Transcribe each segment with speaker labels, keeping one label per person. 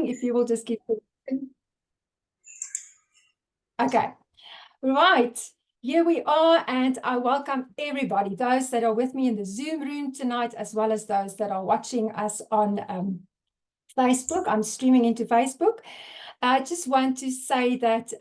Speaker 1: sharing, if you will just keep. Okay, right. Here we are, and I welcome everybody, those that are with me in the Zoom room tonight, as well as those that are watching us on Facebook. I'm streaming into Facebook. I just want to say that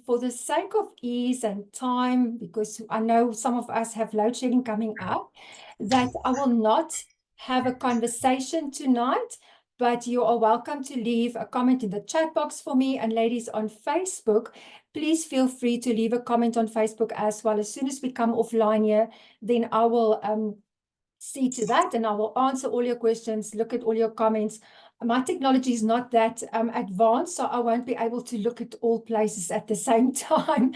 Speaker 1: for the sake of ease and time, because I know some of us have load shedding coming up, that I will not have a conversation tonight, but you are welcome to leave a comment in the chat box for me. And ladies on Facebook, please feel free to leave a comment on Facebook as well. As soon as we come offline here, then I will see to that, and I will answer all your questions, look at all your comments. My technology is not that advanced, so I won't be able to look at all places at the same time.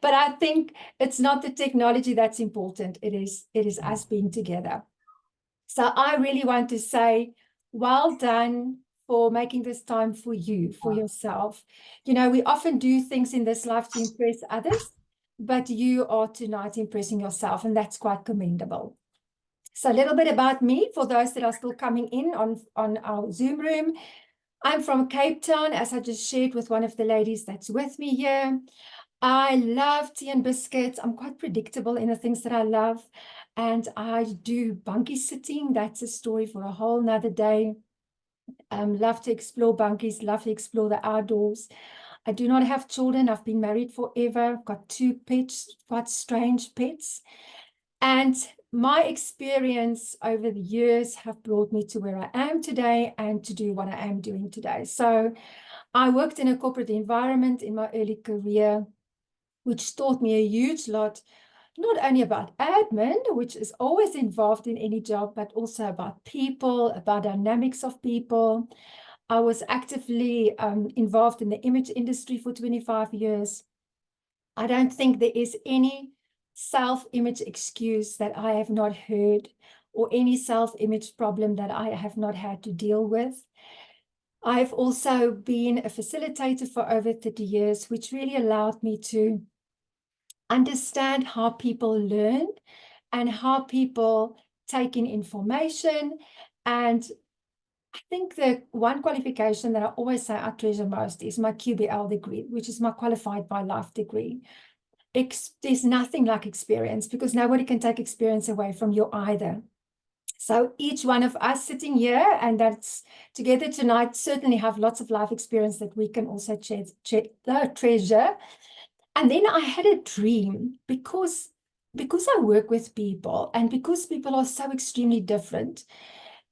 Speaker 1: But I think it's not the technology that's important. It is us being together. So I really want to say, well done for making this time for you, for yourself. You know, we often do things in this life to impress others, but you are tonight impressing yourself, and that's quite commendable. So a little bit about me for those that are still coming in on our Zoom room. I'm from Cape Town, as I just shared with one of the ladies that's with me here. I love tea and biscuits. I'm quite predictable in the things that I love. And I do bunkie sitting. That's a story for a whole nother day. Love to explore bunkies, love to explore the outdoors. I do not have children. I've been married forever. I've got 2 pets, quite strange pets. And my experience over the years have brought me to where I am today and to do what I am doing today. So I worked in a corporate environment in my early career, which taught me a huge lot, not only about admin, which is always involved in any job, but also about people, about dynamics of people. I was actively involved in the image industry for 25 years. I don't think there is any self-image excuse that I have not heard, or any self-image problem that I have not had to deal with. I've also been a facilitator for over 30 years, which really allowed me to understand how people learn and how people take in information. And I think the one qualification that I always say I treasure most is my QBL degree, which is my qualified by life degree. There's nothing like experience, because nobody can take experience away from you either. So each one of us sitting here and that's together tonight certainly have lots of life experience that we can also treasure. And then I had a dream, because I work with people, and because people are so extremely different,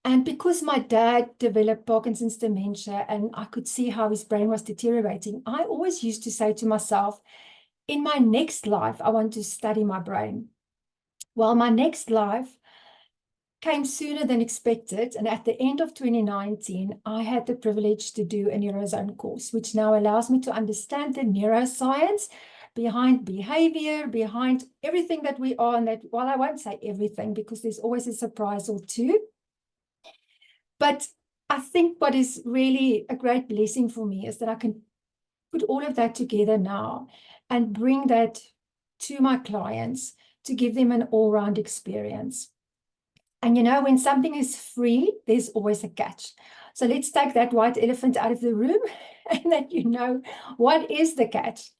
Speaker 1: and because my dad developed Parkinson's dementia and I could see how his brain was deteriorating, I always used to say to myself, in my next life, I want to study my brain. Well, my next life came sooner than expected. And at the end of 2019, I had the privilege to do a Neurozone course, which now allows me to understand the neuroscience behind behavior, behind everything that we are. And that, well, I won't say everything, because there's always a surprise or two. But I think what is really a great blessing for me is that I can put all of that together now and bring that to my clients to give them an all-round experience. And you know, when something is free, there's always a catch. So let's take that white elephant out of the room and let you know what is the catch.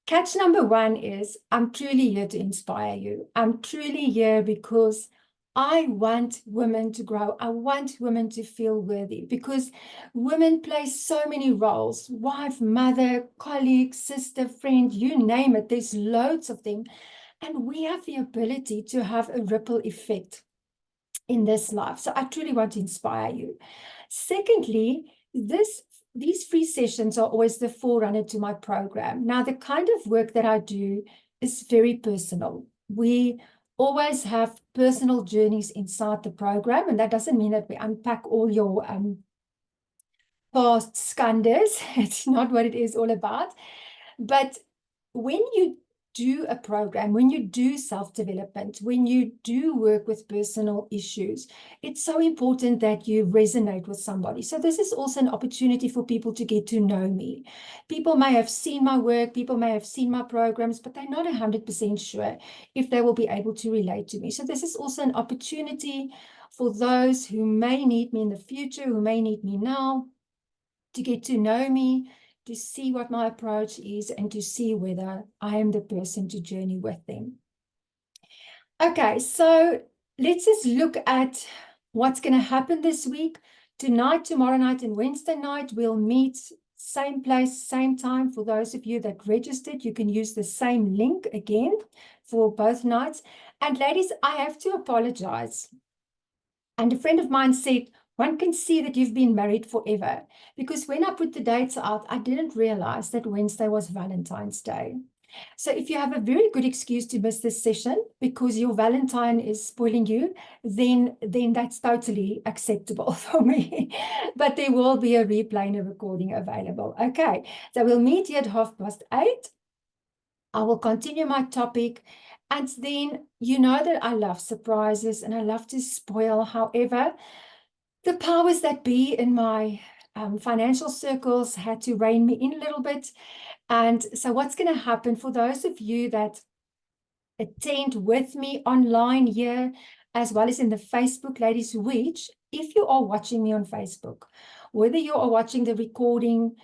Speaker 1: Catch number 1 is I'm truly here to inspire you. I'm truly here because I want women to grow. I want women to feel worthy, because women play so many roles: wife, mother, colleague, sister, friend, you name it. There's loads of them. And we have the ability to have a ripple effect in this life. So I truly want to inspire you. Secondly, these free sessions are always the forerunner to my program. Now, the kind of work that I do is very personal. We always have personal journeys inside the program, and that doesn't mean that we unpack all your past skandals. It's not what it is all about. But when you do a program, when you do self-development, when you do work with personal issues, it's so important that you resonate with somebody. So this is also an opportunity for people to get to know me. People may have seen my work, people may have seen my programs, but they're not 100% sure if they will be able to relate to me. So this is also an opportunity for those who may need me in the future, who may need me now, to get to know me, to see what my approach is, and to see whether I am the person to journey with them. Okay, so let's just look at what's going to happen this week. Tonight, tomorrow night, and Wednesday night, we'll meet same place, same time. For those of you that registered, you can use the same link again for both nights. And ladies, I have to apologize. And a friend of mine said, one can see that you've been married forever. Because when I put the dates out, I didn't realize that Wednesday was Valentine's Day. So if you have a very good excuse to miss this session because your Valentine is spoiling you, then that's totally acceptable for me. But there will be a replay and a recording available. Okay, so we'll meet here at 8:30. I will continue my topic. And then you know that I love surprises and I love to spoil. However, the powers that be in my financial circles had to rein me in a little bit. And so what's going to happen for those of you that attend with me online here, as well as in the Facebook Ladies Which, if you are watching me on Facebook, whether you are watching the recording,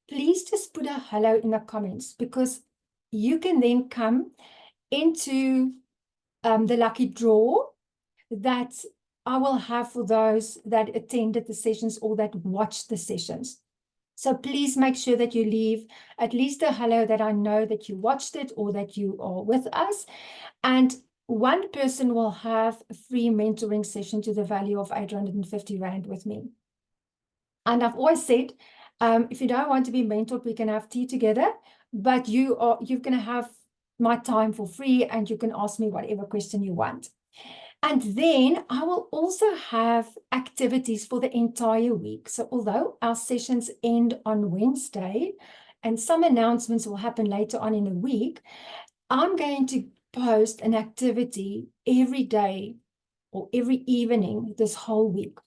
Speaker 1: please just put a hello in the comments, because you can then come into the lucky draw that I will have for those that attended the sessions or that watched the sessions. So please make sure that you leave at least a hello that I know that you watched it or that you are with us. And one person will have a free mentoring session to the value of 850 Rand with me. And I've always said, if you don't want to be mentored, we can have tea together, but you're going to have my time for free and you can ask me whatever question you want. And then I will also have activities for the entire week. So although our sessions end on Wednesday and some announcements will happen later on in the week, I'm going to post an activity every day or every evening this whole week.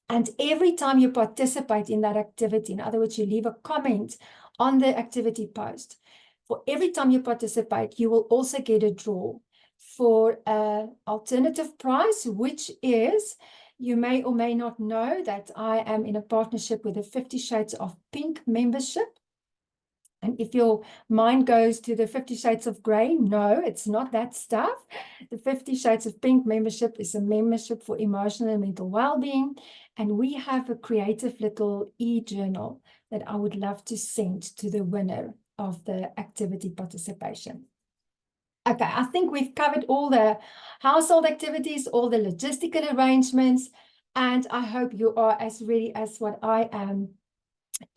Speaker 1: And every time you participate in that activity, in other words, you leave a comment on the activity post, for every time you participate, you will also get a draw for an alternative price, which is, you may or may not know that I am in a partnership with the 50 Shades of Pink membership. And if your mind goes to the 50 Shades of Grey, no, it's not that stuff. The 50 Shades of Pink membership is a membership for emotional and mental well-being. And we have a creative little e-journal that I would love to send to the winner of the activity participation. Okay, I think we've covered all the household activities, all the logistical arrangements, and I hope you are as ready as what I am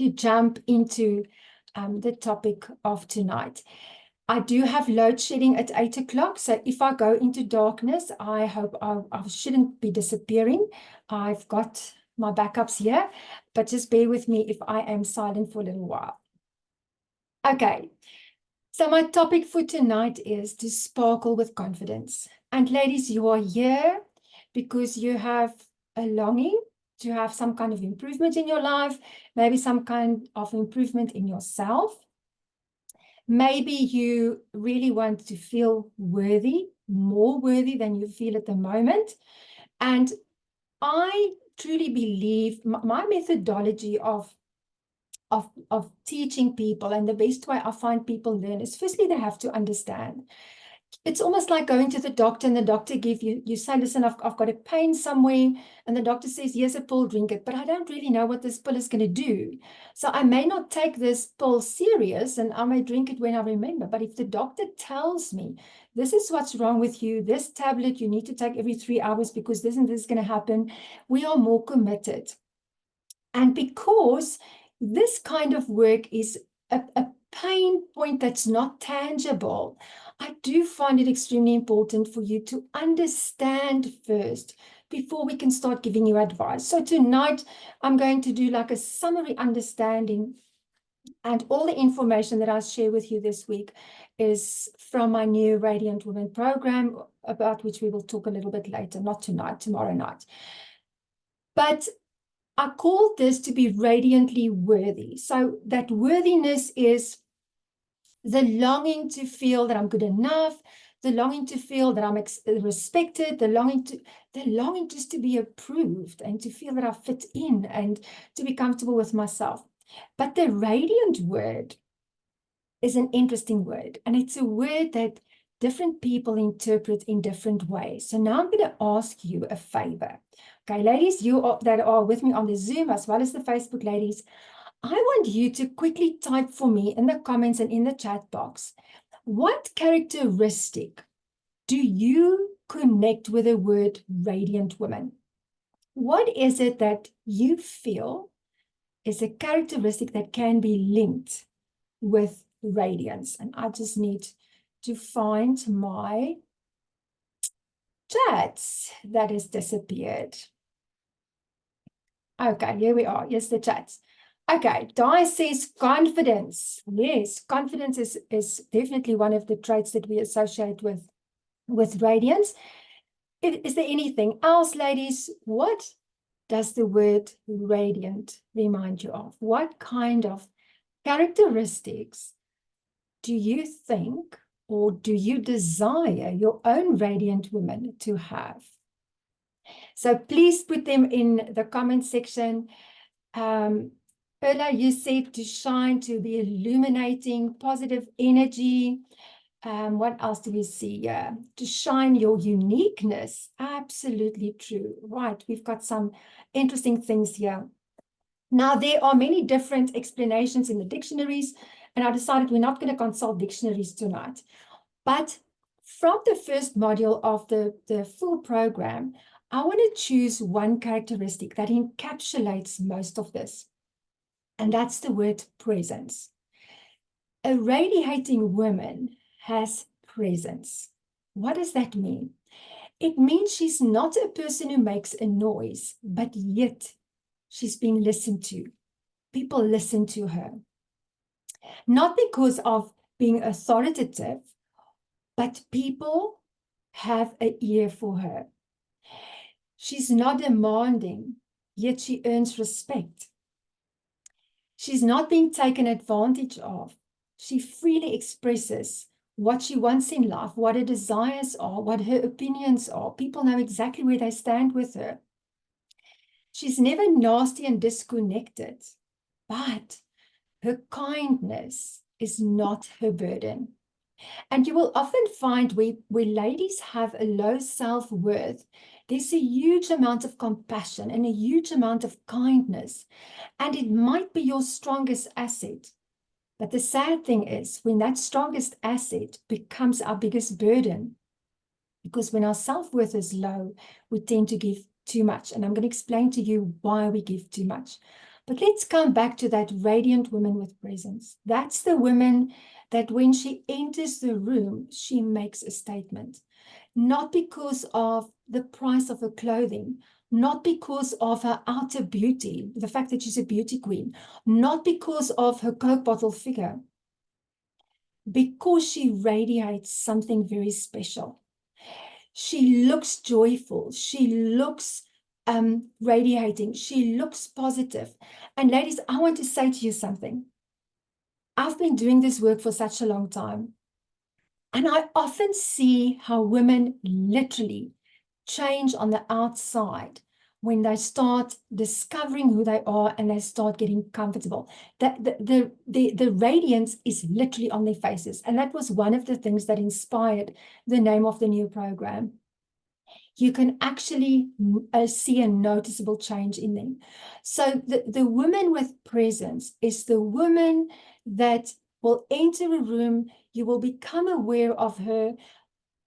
Speaker 1: to jump into the topic of tonight. I do have load shedding at 8 o'clock, so if I go into darkness, I hope I shouldn't be disappearing. I've got my backups here, but just bear with me if I am silent for a little while. Okay. So my topic for tonight is to sparkle with confidence. And ladies, you are here because you have a longing to have some kind of improvement in your life, maybe some kind of improvement in yourself. Maybe you really want to feel worthy, more worthy than you feel at the moment. And I truly believe my methodology of teaching people, and the best way I find people learn is, firstly, they have to understand. It's almost like going to the doctor and the doctor give you say, listen, I've got a pain somewhere, and the doctor says, here's a pill, drink it, but I don't really know what this pill is going to do. So I may not take this pill serious and I may drink it when I remember. But if the doctor tells me, this is what's wrong with you, this tablet you need to take every 3 hours because this and this is going to happen, we are more committed. And because this kind of work is a pain point that's not tangible, I do find it extremely important for you to understand first before we can start giving you advice. So tonight, I'm going to do like a summary understanding, and all the information that I share with you this week is from my new Radiant Women program, about which we will talk a little bit later, not tonight, tomorrow night. But I call this to be radiantly worthy. So that worthiness is the longing to feel that I'm good enough, the longing to feel that I'm respected, the longing just to be approved and to feel that I fit in and to be comfortable with myself. But the radiant word is an interesting word, and it's a word that different people interpret in different ways. So now I'm going to ask you a favor. Okay, ladies, that are with me on the Zoom as well as the Facebook ladies, I want you to quickly type for me in the comments and in the chat box, what characteristic do you connect with the word radiant woman? What is it that you feel is a characteristic that can be linked with radiance? And I just need to find my chats that has disappeared. Okay, here we are. Here's the chats. Okay, Di says confidence. Yes, confidence is definitely one of the traits that we associate with radiance. Is there anything else, ladies? What does the word radiant remind you of? What kind of characteristics do you think or do you desire your own radiant woman to have? So please put them in the comment section. Perla, you said to shine, to be illuminating, positive energy. What else do we see here? To shine your uniqueness. Absolutely true. Right, we've got some interesting things here. Now, there are many different explanations in the dictionaries, and I decided we're not going to consult dictionaries tonight. But from the first module of the full program, I want to choose one characteristic that encapsulates most of this, and that's the word presence. A radiating woman has presence. What does that mean? It means she's not a person who makes a noise, but yet she's being listened to. People listen to her. Not because of being authoritative, but people have an ear for her. She's not demanding, yet she earns respect. She's not being taken advantage of. She freely expresses what she wants in life, what her desires are, what her opinions are. People know exactly where they stand with her. She's never nasty and disconnected, but her kindness is not her burden. And you will often find where ladies have a low self-worth, there's a huge amount of compassion and a huge amount of kindness. And it might be your strongest asset. But the sad thing is, when that strongest asset becomes our biggest burden, because when our self-worth is low, we tend to give too much. And I'm going to explain to you why we give too much. But let's come back to that radiant woman with presence. That's the woman that when she enters the room, she makes a statement. Not because of the price of her clothing, not because of her outer beauty, the fact that she's a beauty queen, not because of her Coke bottle figure, because she radiates something very special. She looks joyful. She looks radiating. She looks positive. And ladies, I want to say to you something. I've been doing this work for such a long time. And I often see how women literally change on the outside when they start discovering who they are and they start getting comfortable. The radiance is literally on their faces. And that was one of the things that inspired the name of the new program. You can actually see a noticeable change in them. So the woman with presence is the woman that will enter a room, you will become aware of her,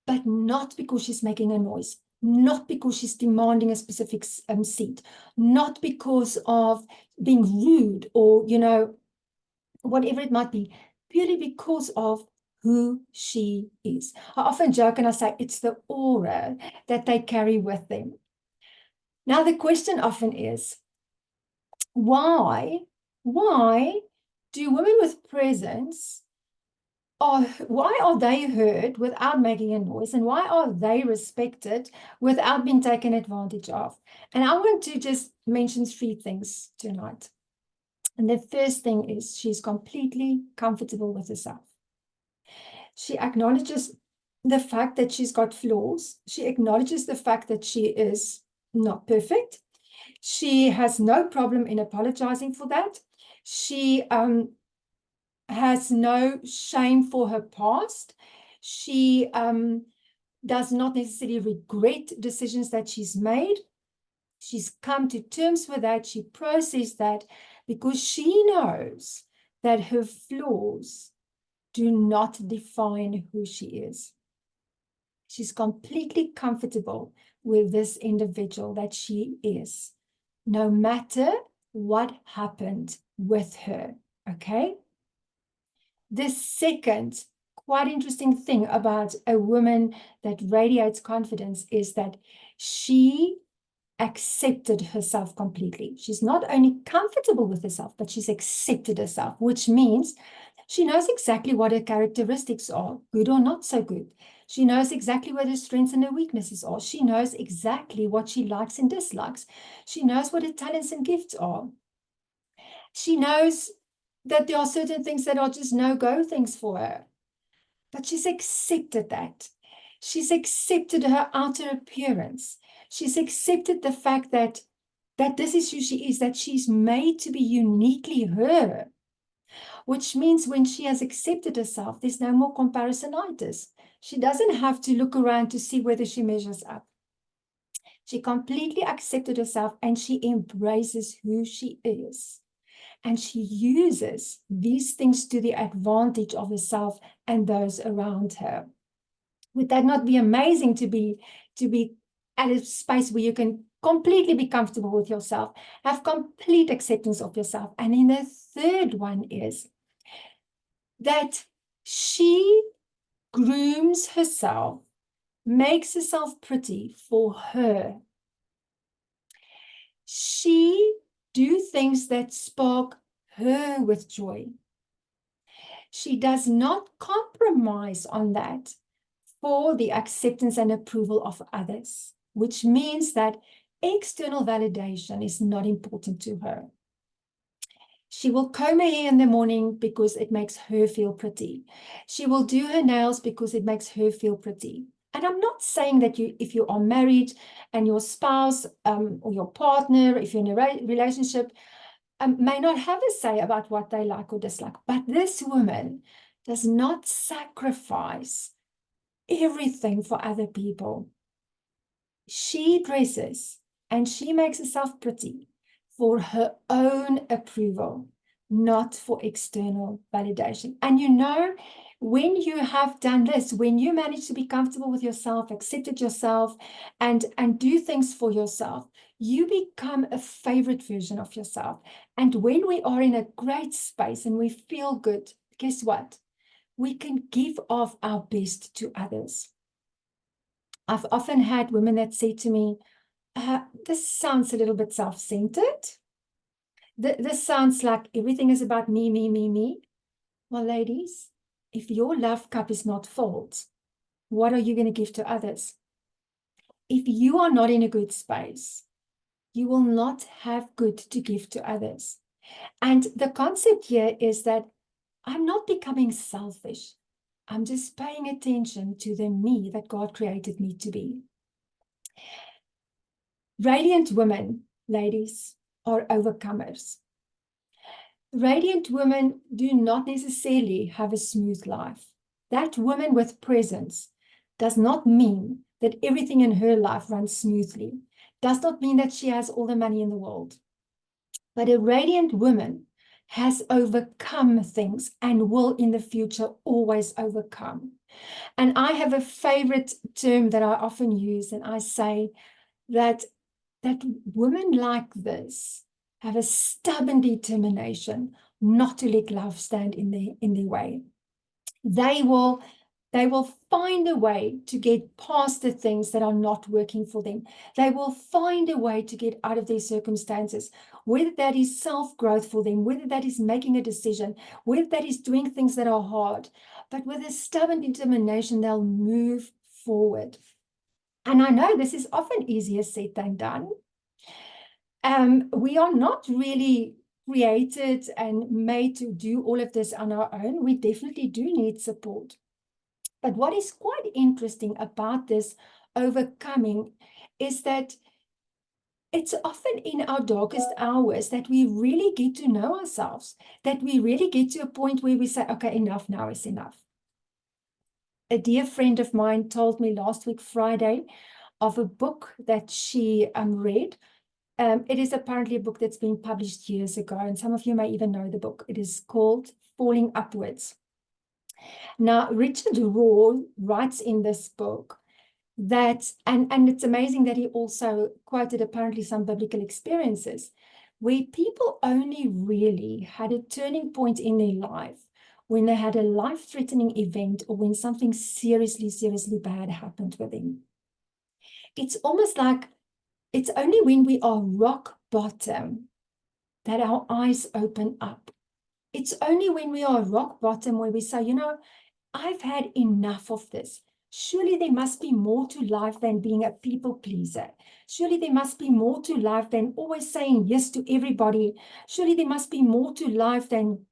Speaker 1: but not because she's making a noise, not because she's demanding a specific seat, not because of being rude or, you know, whatever it might be, purely because of who she is. I often joke and I say it's the aura that they carry with them. Now, the question often is, why do women with presence, why are they heard without making a noise, and why are they respected without being taken advantage of? And I want to just mention 3 things tonight. And the first thing is she's completely comfortable with herself. She acknowledges the fact that she's got flaws. She acknowledges the fact that she is not perfect. She has no problem in apologizing for that. She has no shame for her past. She does not necessarily regret decisions that she's made. She's come to terms with that. She processed that because she knows that her flaws do not define who she is. She's completely comfortable with this individual that she is, no matter what happened with her, okay? The second quite interesting thing about a woman that radiates confidence is that she accepted herself completely. She's not only comfortable with herself, but she's accepted herself, which means she knows exactly what her characteristics are, good or not so good. She knows exactly what her strengths and her weaknesses are. She knows exactly what she likes and dislikes. She knows what her talents and gifts are. She knows that there are certain things that are just no-go things for her. But she's accepted that. She's accepted her outer appearance. She's accepted the fact that this is who she is, that she's made to be uniquely her, which means when she has accepted herself, there's no more comparisonitis. She doesn't have to look around to see whether she measures up. She completely accepted herself and she embraces who she is. And she uses these things to the advantage of herself and those around her. Would that not be amazing to be at a space where you can completely be comfortable with yourself, have complete acceptance of yourself? And then the third one is that she grooms herself, makes herself pretty for her. She do things that spark her with joy. She does not compromise on that for the acceptance and approval of others, which means that external validation is not important to her. She will comb her hair in the morning because it makes her feel pretty. She will do her nails because it makes her feel pretty. And I'm not saying that if you are married and your spouse or your partner, if you're in a relationship, may not have a say about what they like or dislike. But this woman does not sacrifice everything for other people. She dresses and she makes herself pretty for her own approval, not for external validation. And you know, when you have done this, when you manage to be comfortable with yourself, accepted yourself, and do things for yourself, you become a favorite version of yourself. And when we are in a great space and we feel good, guess what? We can give off our best to others. I've often had women that say to me, this sounds a little bit self-centered. This sounds like everything is about me, me, me, me. Well, ladies, if your love cup is not full, what are you going to give to others? If you are not in a good space, you will not have good to give to others. And the concept here is that I'm not becoming selfish. I'm just paying attention to the me that God created me to be. Radiant women, ladies, are overcomers. Radiant women do not necessarily have a smooth life. That woman with presence does not mean that everything in her life runs smoothly. Does not mean that she has all the money in the world. But a radiant woman has overcome things and will in the future always overcome. And I have a favorite term that I often use, and I say that women like this have a stubborn determination not to let love stand in their way. They will find a way to get past the things that are not working for them. They will find a way to get out of their circumstances, whether that is self-growth for them, whether that is making a decision, whether that is doing things that are hard. But with a stubborn determination, they'll move forward. And I know this is often easier said than done. We are not really created and made to do all of this on our own. We definitely do need support. But what is quite interesting about this overcoming is that it's often in our darkest hours that we really get to know ourselves, that we really get to a point where we say, okay, enough now is enough. A dear friend of mine told me last week, Friday, of a book that she read. It is apparently a book that's been published years ago, and some of you may even know the book. It is called Falling Upwards. Now, Richard Rohr writes in this book that, and it's amazing that he also quoted apparently some biblical experiences, where people only really had a turning point in their life when they had a life-threatening event or when something seriously, seriously bad happened with them. It's almost like it's only when we are rock bottom that our eyes open up. It's only when we are rock bottom where we say, you know, I've had enough of this. Surely there must be more to life than being a people pleaser. Surely there must be more to life than always saying yes to everybody. Surely there must be more to life than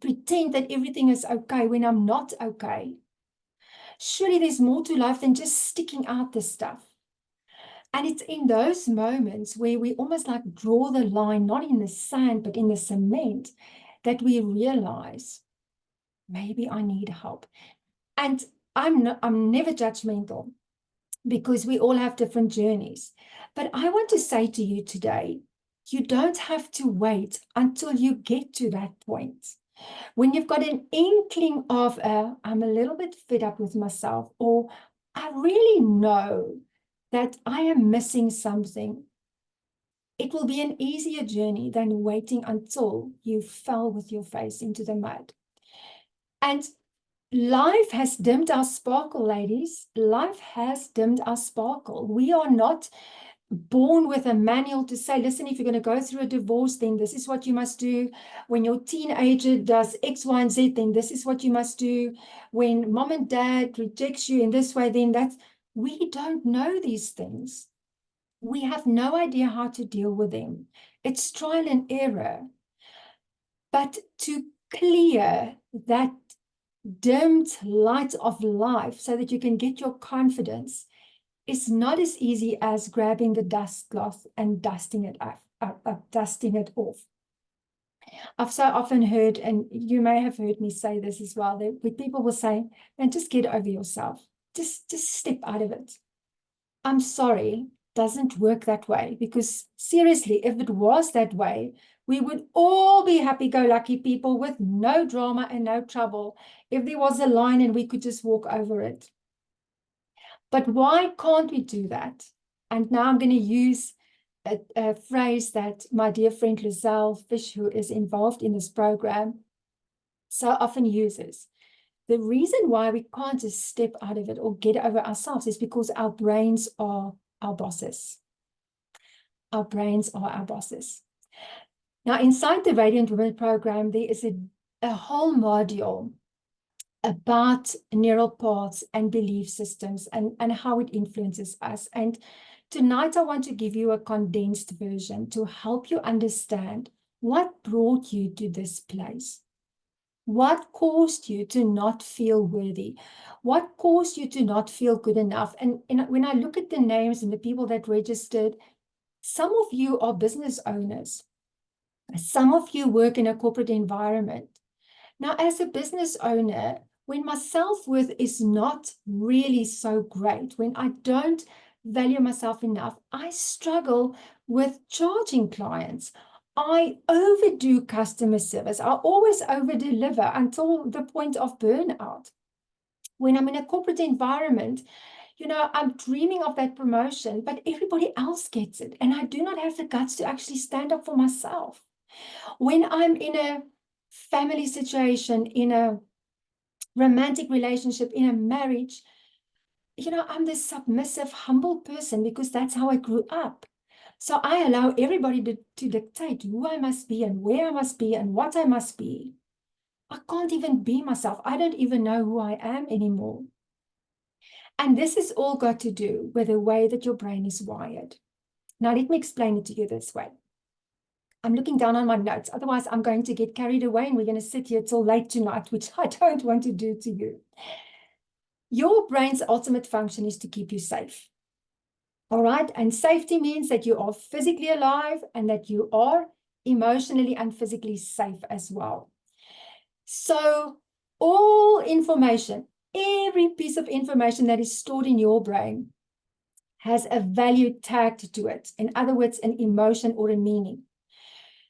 Speaker 1: pretend that everything is okay when I'm not okay. Surely there's more to life than just sticking out the stuff. And it's in those moments where we almost like draw the line, not in the sand, but in the cement, that we realize maybe I need help. And I'm never judgmental because we all have different journeys. But I want to say to you today, you don't have to wait until you get to that point. When you've got an inkling of, I'm a little bit fed up with myself, or I really know that I am missing something, it will be an easier journey than waiting until you fell with your face into the mud. And life has dimmed our sparkle, ladies. Life has dimmed our sparkle. We are not born with a manual to say, listen, if you're going to go through a divorce, then this is what you must do. When your teenager does X, Y, and Z, then this is what you must do. When mom and dad rejects you in this way, then that's, we don't know these things. We have no idea how to deal with them. It's trial and error. But to clear that dimmed light of life so that you can get your confidence is not as easy as grabbing the dust cloth and dusting it off. I've so often heard, and you may have heard me say this as well, that people will say, and just get over yourself. Just step out of it. I'm sorry, doesn't work that way, because seriously, if it was that way, we would all be happy-go-lucky people with no drama and no trouble if there was a line and we could just walk over it. But why can't we do that? And now I'm going to use a phrase that my dear friend Lizelle Fish, who is involved in this program, so often uses. The reason why we can't just step out of it or get over ourselves is because our brains are our bosses. Our brains are our bosses. Now, inside the Radiant Women program, there is a whole module about neural paths and belief systems and how it influences us. And tonight, I want to give you a condensed version to help you understand what brought you to this place. What caused you to not feel worthy? What caused you to not feel good enough? And when I look at the names and the people that registered, some of you are business owners. Some of you work in a corporate environment. Now, as a business owner, when my self-worth is not really so great, when I don't value myself enough, I struggle with charging clients. I overdo customer service. I always over-deliver until the point of burnout. When I'm in a corporate environment, you know, I'm dreaming of that promotion, but everybody else gets it. And I do not have the guts to actually stand up for myself. When I'm in a family situation, in a romantic relationship, in a marriage, you know, I'm this submissive, humble person because that's how I grew up. So I allow everybody to dictate who I must be and where I must be and what I must be. I can't even be myself. I don't even know who I am anymore. And this has all got to do with the way that your brain is wired. Now, let me explain it to you this way. I'm looking down on my notes. Otherwise, I'm going to get carried away and we're going to sit here till late tonight, which I don't want to do to you. Your brain's ultimate function is to keep you safe. All right. And safety means that you are physically alive and that you are emotionally and physically safe as well. So all information, every piece of information that is stored in your brain has a value tagged to it. In other words, an emotion or a meaning.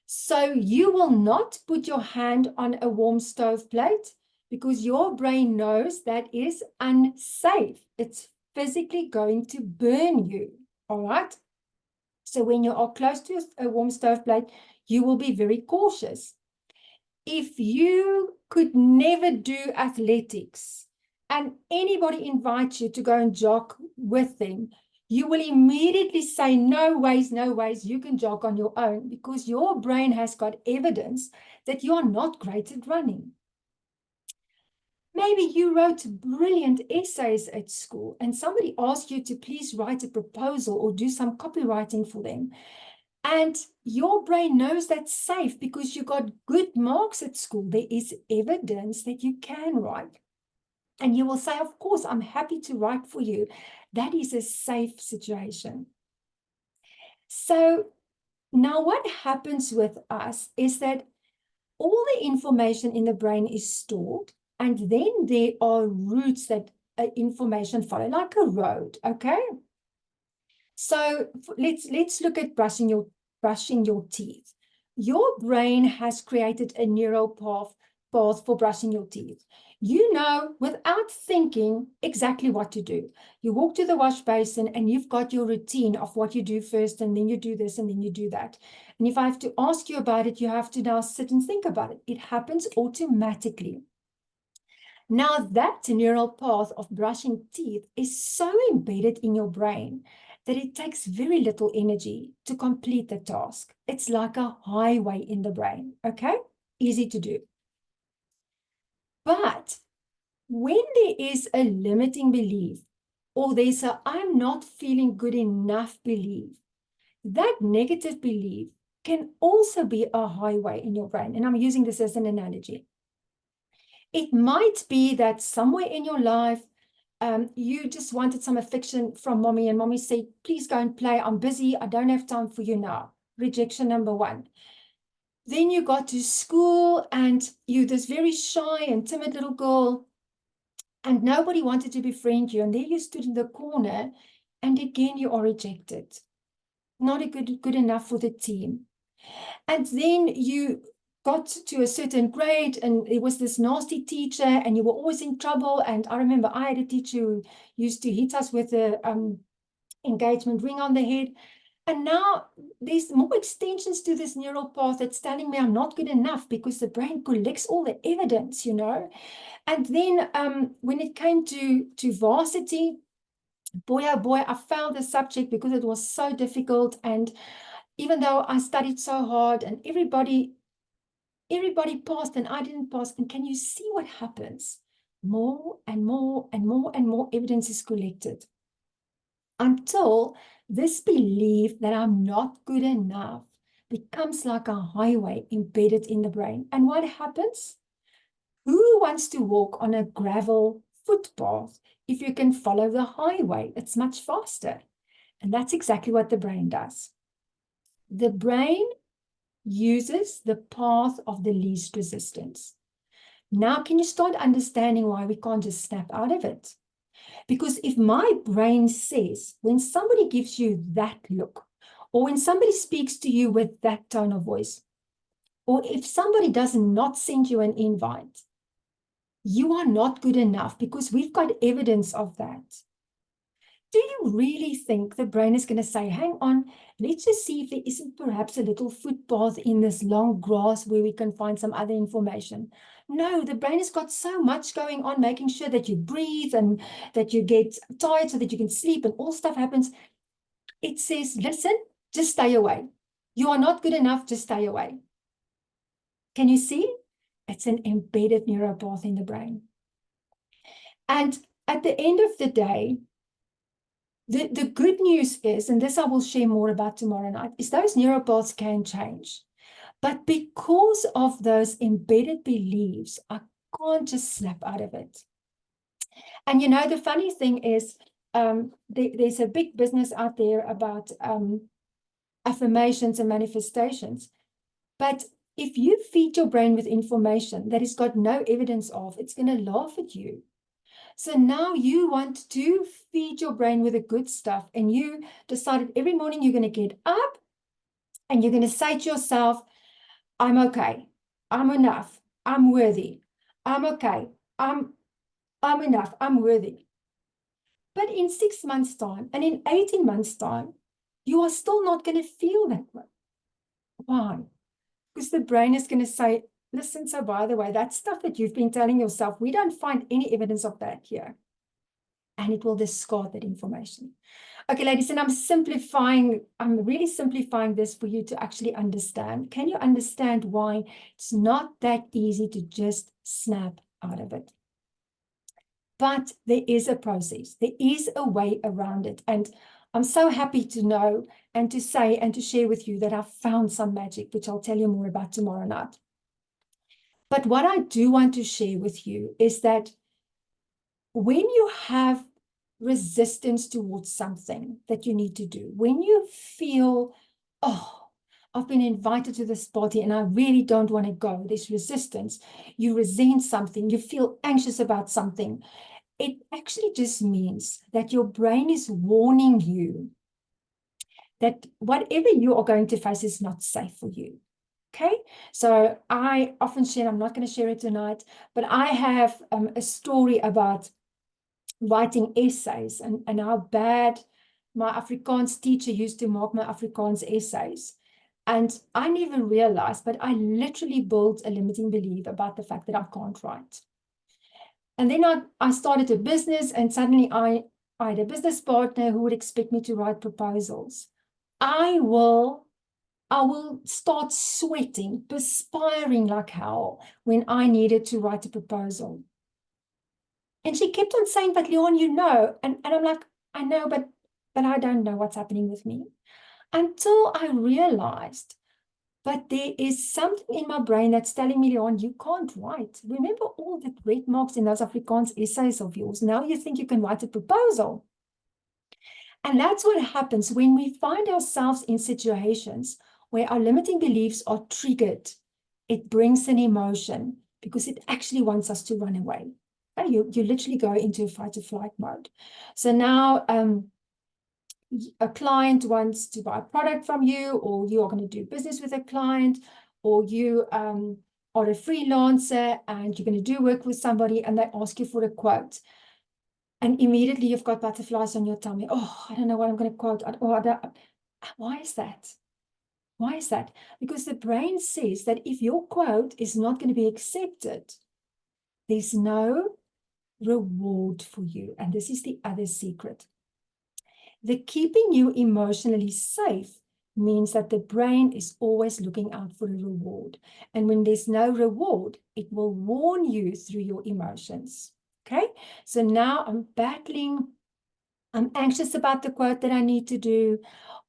Speaker 1: So you will not put your hand on a warm stove plate because your brain knows that is unsafe. It's physically going to burn you. All right. So when you are close to a warm stove plate, you will be very cautious. If you could never do athletics and anybody invites you to go and jog with them, you will immediately say, no ways, you can jog on your own, because your brain has got evidence that you are not great at running. Maybe you wrote brilliant essays at school and somebody asked you to please write a proposal or do some copywriting for them. And your brain knows that's safe because you got good marks at school. There is evidence that you can write. And you will say, of course, I'm happy to write for you. That is a safe situation. So now what happens with us is that all the information in the brain is stored, and then there are routes that information follow, like a road, okay? So let's look at brushing your teeth. Your brain has created a neural path for brushing your teeth. You know, without thinking, exactly what to do. You walk to the wash basin and you've got your routine of what you do first, and then you do this and then you do that. And if I have to ask you about it, you have to now sit and think about it. It happens automatically. Now that neural path of brushing teeth is so embedded in your brain that it takes very little energy to complete the task. It's like a highway in the brain, okay? Easy to do. But when there is a limiting belief, or there's a I'm not feeling good enough belief, that negative belief can also be a highway in your brain. And I'm using this as an analogy. It might be that somewhere in your life, you just wanted some affection from mommy, and mommy said, please go and play. I'm busy. I don't have time for you now. Rejection number one. Then you got to school and you this very shy and timid little girl, and nobody wanted to befriend you. And there you stood in the corner, and again you are rejected. Not a good enough for the team. And then you got to a certain grade and there was this nasty teacher and you were always in trouble. And I remember I had a teacher who used to hit us with a engagement ring on the head. And now there's more extensions to this neural path that's telling me I'm not good enough because the brain collects all the evidence, you know. And then when it came to varsity, boy, oh boy, I failed the subject because it was so difficult. And even though I studied so hard and everybody passed and I didn't pass. And can you see what happens? More and more and more and more evidence is collected until this belief that I'm not good enough becomes like a highway embedded in the brain. And what happens? Who wants to walk on a gravel footpath if you can follow the highway? It's much faster. And that's exactly what the brain does. The brain uses the path of the least resistance. Now, can you start understanding why we can't just snap out of it? Because if my brain says, when somebody gives you that look, or when somebody speaks to you with that tone of voice, or if somebody does not send you an invite, you are not good enough because we've got evidence of that. Do you really think the brain is going to say, hang on, let's just see if there isn't perhaps a little footpath in this long grass where we can find some other information? No, the brain has got so much going on, making sure that you breathe and that you get tired so that you can sleep and all stuff happens. It says, listen, just stay away. You are not good enough, just stay away. Can you see? It's an embedded neuropath in the brain. And at the end of the day, the good news is, and this I will share more about tomorrow night, is those neuropaths can change. But because of those embedded beliefs, I can't just snap out of it. And you know, the funny thing is, there's a big business out there about affirmations and manifestations. But if you feed your brain with information that it's got no evidence of, it's going to laugh at you. So now you want to feed your brain with the good stuff, and you decided every morning you're going to get up and you're going to say to yourself, I'm okay, I'm enough, I'm worthy, I'm okay, I'm enough, I'm worthy. But in 6 months' time and in 18 months' time, you are still not going to feel that way. Why? Because the brain is going to say, listen, so by the way, that stuff that you've been telling yourself, we don't find any evidence of that here. And it will discard that information. Okay, ladies, and I'm really simplifying this for you to actually understand. Can you understand why it's not that easy to just snap out of it? But there is a process. There is a way around it. And I'm so happy to know and to say and to share with you that I've found some magic, which I'll tell you more about tomorrow night. But what I do want to share with you is that when you have resistance towards something that you need to do, when you feel, oh, I've been invited to this party and I really don't want to go, there's resistance, you resent something, you feel anxious about something, it actually just means that your brain is warning you that whatever you are going to face is not safe for you. Okay, so I often share, I'm not going to share it tonight, but I have a story about writing essays and how bad my Afrikaans teacher used to mark my Afrikaans essays. And I never realized, but I literally built a limiting belief about the fact that I can't write. And then I started a business, and suddenly I had a business partner who would expect me to write proposals. I will start sweating, perspiring like hell when I needed to write a proposal. And she kept on saying, but Leon, you know, and I'm like, I know, but I don't know what's happening with me. Until I realized, but there is something in my brain that's telling me, Leon, you can't write. Remember all the red marks in those Afrikaans essays of yours. Now you think you can write a proposal. And that's what happens when we find ourselves in situations where our limiting beliefs are triggered. It brings an emotion because it actually wants us to run away. And you literally go into a fight or flight mode. So now a client wants to buy a product from you, or you are going to do business with a client, or you are a freelancer and you're going to do work with somebody and they ask you for a quote. And immediately you've got butterflies on your tummy. Oh, I don't know what I'm going to quote. Why is that? Why is that? Because the brain says that if your quote is not going to be accepted, there's no reward for you. And this is the other secret. The keeping you emotionally safe means that the brain is always looking out for a reward. And when there's no reward, it will warn you through your emotions. Okay, so now I'm anxious about the quote that I need to do,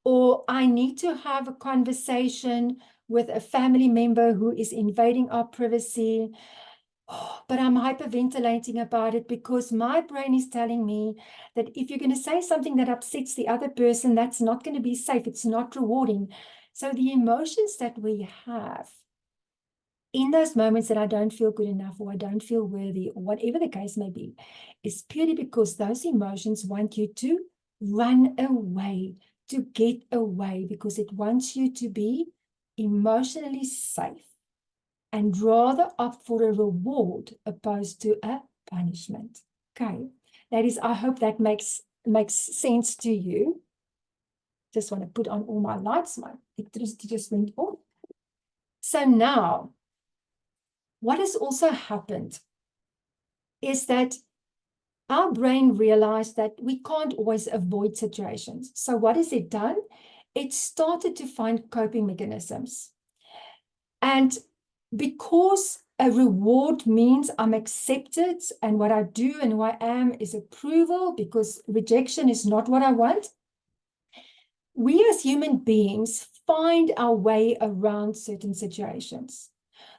Speaker 1: or I need to have a conversation with a family member who is invading our privacy. Oh, but I'm hyperventilating about it because my brain is telling me that if you're going to say something that upsets the other person, that's not going to be safe. It's not rewarding. So the emotions that we have in those moments that I don't feel good enough, or I don't feel worthy, or whatever the case may be, is purely because those emotions want you to run away, to get away, because it wants you to be emotionally safe and rather opt for a reward opposed to a punishment. Okay, ladies, I hope that makes sense to you. Just want to put on all my lights. My electricity just went off. So now, what has also happened is that our brain realized that we can't always avoid situations. So what has it done? It started to find coping mechanisms. And because a reward means I'm accepted and what I do and who I am is approval, because rejection is not what I want, we as human beings find our way around certain situations.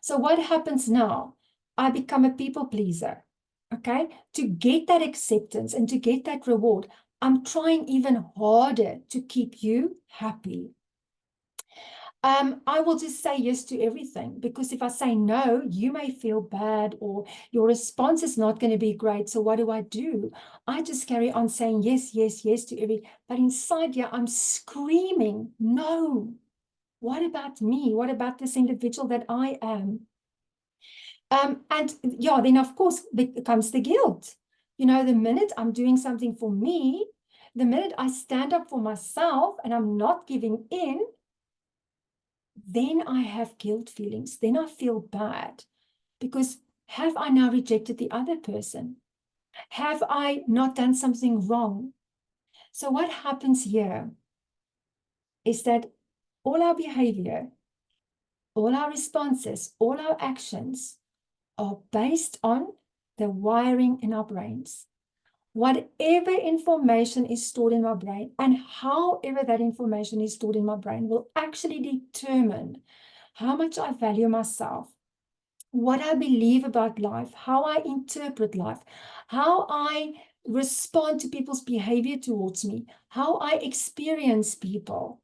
Speaker 1: So what happens now? I become a people pleaser. okay, to get that acceptance and to get that reward, I'm trying even harder to keep you happy. I will just say yes to everything, because if I say no, you may feel bad or your response is not going to be great. So what do? I just carry on saying yes, yes, yes to every, but inside here, I'm screaming, no. What about me? What about this individual that I am? And yeah, then of course comes the guilt. You know, the minute I'm doing something for me, the minute I stand up for myself and I'm not giving in, then I have guilt feelings. Then I feel bad, because have I now rejected the other person? Have I not done something wrong? So what happens here is that all our behavior, all our responses, all our actions are based on the wiring in our brains. Whatever information is stored in my brain and however that information is stored in my brain will actually determine how much I value myself, what I believe about life, how I interpret life, how I respond to people's behavior towards me, how I experience people.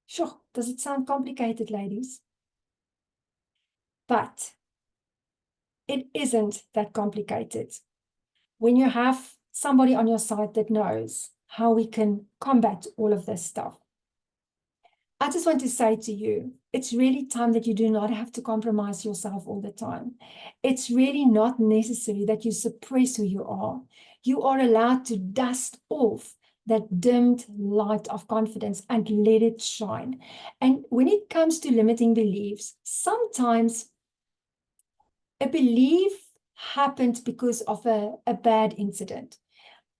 Speaker 1: Sure, does it sound complicated, ladies? But it isn't that complicated when you have somebody on your side that knows how we can combat all of this stuff. I just want to say to you, it's really time that you do not have to compromise yourself all the time. It's really not necessary that you suppress who you are. You are allowed to dust off that dimmed light of confidence and let it shine. And when it comes to limiting beliefs, sometimes a belief happened because of a bad incident.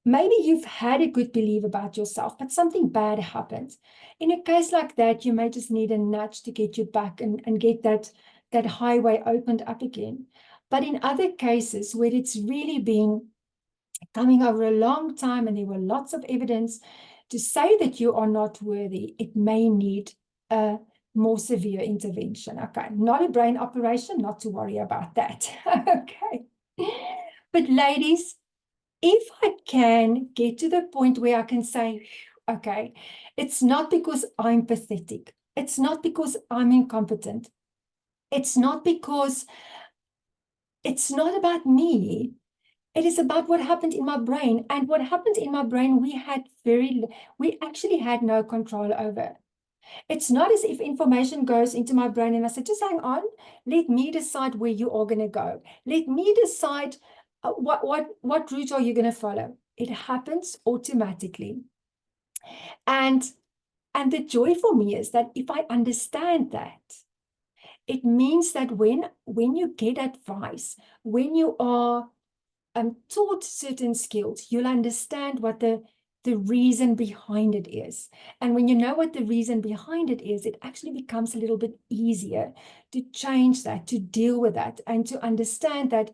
Speaker 1: Maybe you've had a good belief about yourself, but something bad happened. In a case like that, you may just need a nudge to get you back and get that highway opened up again. But in other cases where it's really been coming over a long time and there were lots of evidence to say that you are not worthy, it may need a more severe intervention. Okay, not a brain operation, not to worry about that. Okay. But ladies, if I can get to the point where I can say, okay, it's not because I'm pathetic. It's not because I'm incompetent. It's not because it's not about me. It is about what happened in my brain. And what happened in my brain, we actually had no control over. It's not as if information goes into my brain and I said, just hang on, let me decide where you are going to go. Let me decide what route are you going to follow. It happens automatically. And the joy for me is that if I understand that, it means that when you get advice, when you are taught certain skills, you'll understand what the reason behind it is. And when you know what the reason behind it is, it actually becomes a little bit easier to change that, to deal with that, and to understand that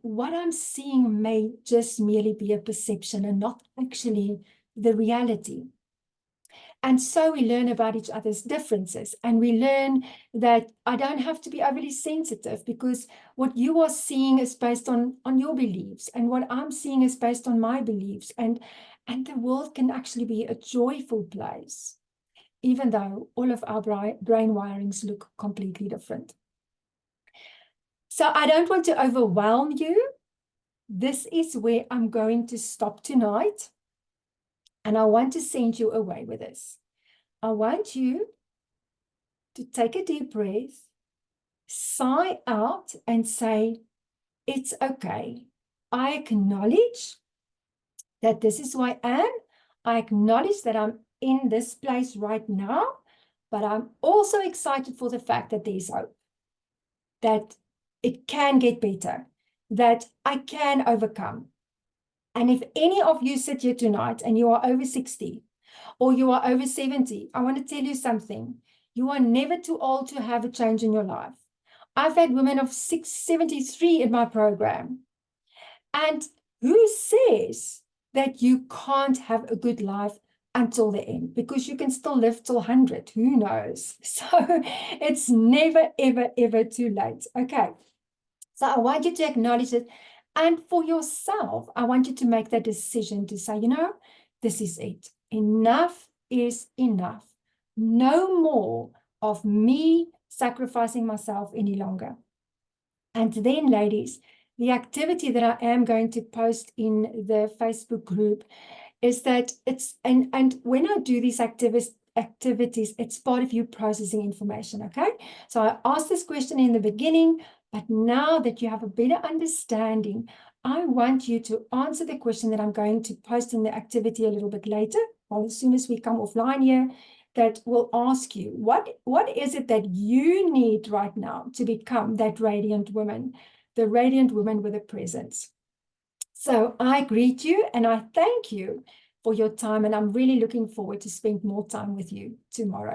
Speaker 1: what I'm seeing may just merely be a perception and not actually the reality. And so we learn about each other's differences, and we learn that I don't have to be overly sensitive, because what you are seeing is based on your beliefs, and what I'm seeing is based on my beliefs, and the world can actually be a joyful place, even though all of our brain wirings look completely different. So I don't want to overwhelm you. This is where I'm going to stop tonight, and I want to send you away with this. I want you to take a deep breath, sigh out, and say, it's okay. I acknowledge that this is who I am. I acknowledge that I'm in this place right now, but I'm also excited for the fact that there's hope, that it can get better, that I can overcome. And if any of you sit here tonight and you are over 60 or you are over 70, I want to tell you something. You are never too old to have a change in your life. I've had women of 73 in my program. And who says that you can't have a good life until the end? Because you can still live till 100. Who knows? So it's never, ever, ever too late. Okay. So I want you to acknowledge it And for yourself, I want you to make that decision to say, this is it. Enough is enough. No more of me sacrificing myself any longer. And then, ladies, the activity that I am going to post in the Facebook group is that and when I do these activities, it's part of you processing information, okay? So I asked this question in the beginning, but now that you have a better understanding, I want you to answer the question that I'm going to post in the activity a little bit later, or as soon as we come offline here, that will ask you, what is it that you need right now to become that radiant woman, the radiant woman with a presence? So I greet you and I thank you for your time, and I'm really looking forward to spend more time with you tomorrow.